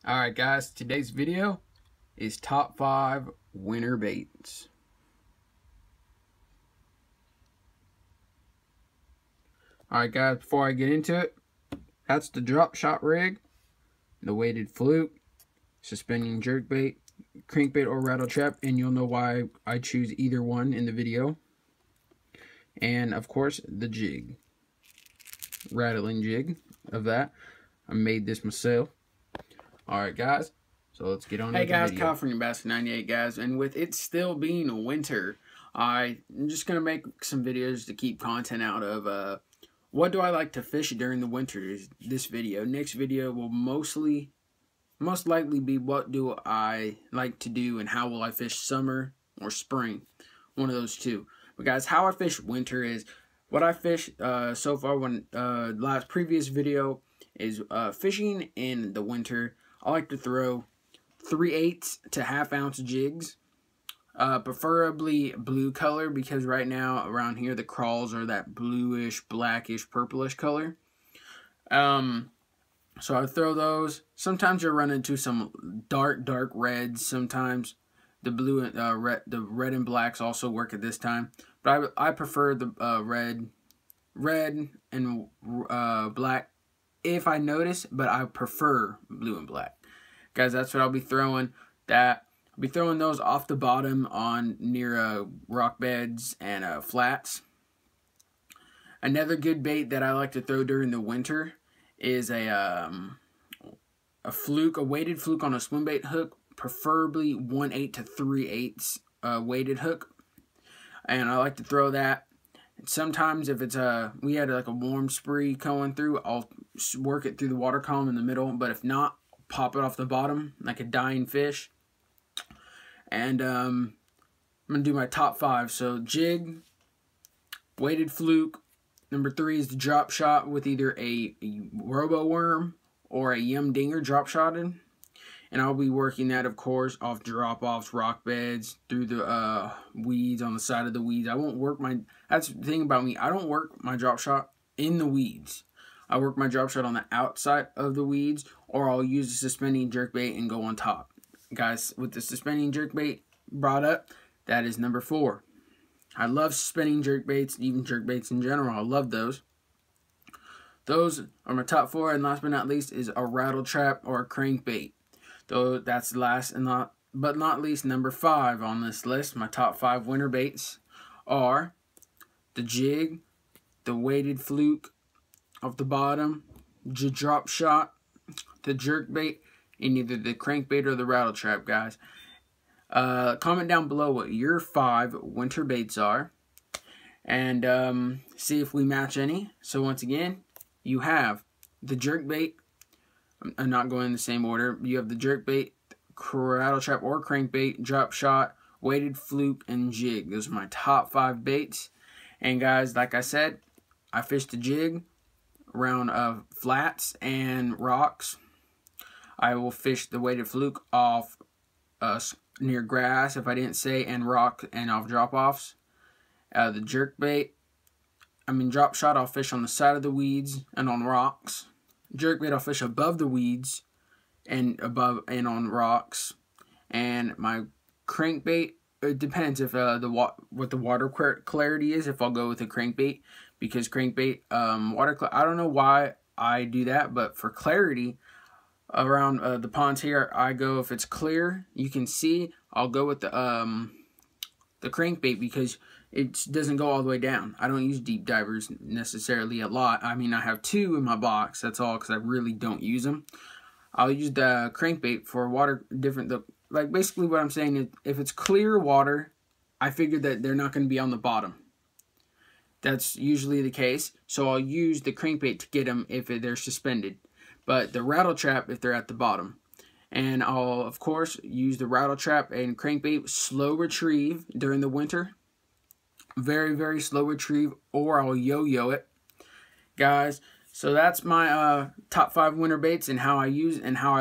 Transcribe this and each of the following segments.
Alright guys, today's video is top 5 winter baits. Alright guys, before I get into it, that's the drop shot rig, the weighted fluke, suspending jerkbait, crankbait or rattle trap, and you'll know why I choose either one in the video. And of course the jig, rattling jig of that. I made this myself. Alright guys, so let's get on with the video. Hey guys, California Bassin 98 guys, and with it still being winter, I'm just going to make some videos to keep content out of what do I like to fish during the winter is this video. Next video will most likely be what do I like to do and how will I fish summer or spring. One of those two. But guys, how I fish winter is what I fish so far. When previous video is fishing in the winter. I like to throw 3/8 to 1/2 ounce jigs, preferably blue color, because right now around here the crawls are that bluish, blackish, purplish color. So I throw those. Sometimes you'll run into some dark reds. Sometimes the blue and the red and blacks also work at this time. But I prefer the red and black if I notice, but I prefer blue and black. Guys, that's what I'll be throwing. I'll be throwing those off the bottom on near rock beds and flats. Another good bait that I like to throw during the winter is a fluke, a weighted fluke on a swim bait hook, preferably 1/8 to 3/8 weighted hook. And I like to throw that. Sometimes if it's we had like a warm spree going through, I'll work it through the water column in the middle, but if not, pop it off the bottom like a dying fish. And I'm gonna do my top 5. So jig, weighted fluke. Number 3 is the drop shot with either a robo worm or a yum dinger drop shotted. And I'll be working that, of course, off drop-offs, rock beds, through the weeds, on the side of the weeds. I won't work my... That's the thing about me. I don't work my drop shot in the weeds. I work my drop shot on the outside of the weeds, or I'll use the suspending jerkbait and go on top. Guys, with the suspending jerkbait brought up, that is number 4. I love suspending jerkbaits, even jerkbaits in general. I love those. Those are my top 4, and last but not least is a rattle trap or a crankbait. Though that's last and not least, number 5 on this list. My top 5 winter baits are the jig, the weighted fluke off the bottom, the drop shot, the jerk bait, and either the crankbait or the rattle trap, guys. Comment down below what your 5 winter baits are, and see if we match any. So once again, you have the jerk bait. I'm not going in the same order. You have the jerkbait, rattle trap or crankbait, drop shot, weighted fluke, and jig. Those are my top 5 baits. And guys, like I said, I fish the jig around flats and rocks. I will fish the weighted fluke off near grass, if I didn't say, and rock and off drop-offs. The drop shot, I'll fish on the side of the weeds and on rocks. Jerkbait, I'll fish above the weeds and on rocks. And my crankbait, it depends if what the water clarity is, if I'll go with a crankbait, because crankbait I don't know why I do that, but for clarity around the ponds here, I go, if it's clear, you can see, I'll go with the crankbait, because it doesn't go all the way down. I don't use deep divers necessarily a lot. I mean, I have 2 in my box, that's all, because I really don't use them. I'll use the crankbait for water like basically what I'm saying is, if it's clear water, I figure that they're not going to be on the bottom. That's usually the case, so I'll use the crankbait to get them if they're suspended. But the rattle trap if they're at the bottom. And I'll, of course, use the rattle trap and crankbait slow retrieve during the winter. Very slow retrieve, or I'll yo-yo it. Guys, so that's my top 5 winter baits and how I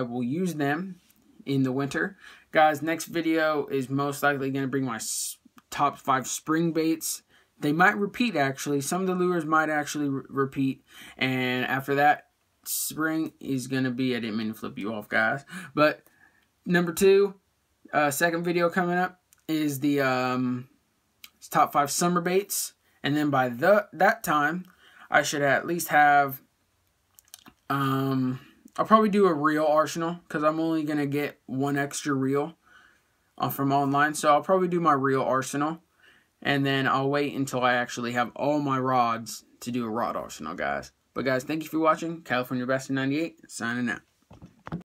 will use them in the winter. Guys, next video is most likely going to bring my top 5 spring baits. They might repeat, actually. Some of the lures might actually repeat. And after that, spring is going to be, I didn't mean to flip you off, guys, but number 2, second video coming up is the top 5 summer baits, and then by that time I should at least have I'll probably do a reel arsenal, because I'm only going to get 1 extra reel from online, so I'll probably do my reel arsenal, and then I'll wait until I actually have all my rods to do a rod arsenal, guys. But guys, thank you for watching. California Bassin 98 signing out.